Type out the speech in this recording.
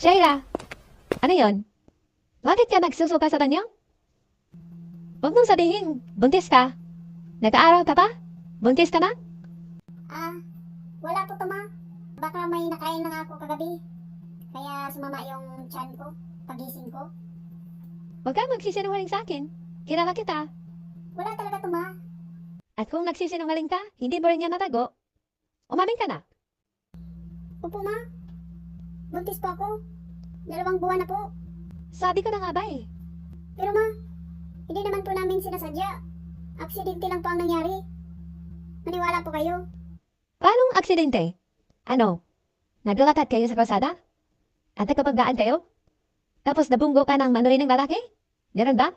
Shaira, ano yon? Bakit ka nagsusuka sa banyo? Huwag mong sabihin, buntis ka. Nag-aaral ka pa? Buntis ka na? Ah, wala po to ma. Baka may nakain na nga ako kagabi. Kaya sumama yung tiyan ko, pagising ko. Huwag kang magsisinungaling sa akin. Kilala kita. Wala talaga to ma. At kung nagsisinungaling ka, hindi mo rin yan natago. Umamin ka na. Opo ma. Buntis po ako. 2 buwan na po. Sabi ko na nga ba eh. Pero ma, hindi naman po namin sinasadya. Aksidente lang po ang nangyari. Maniwala po kayo. Paanong aksidente? Ano? Naglalakad kayo sa kalsada? At nagkapagdaan kayo? Tapos nabunggo ka ng manulining lalaki? Meron ba?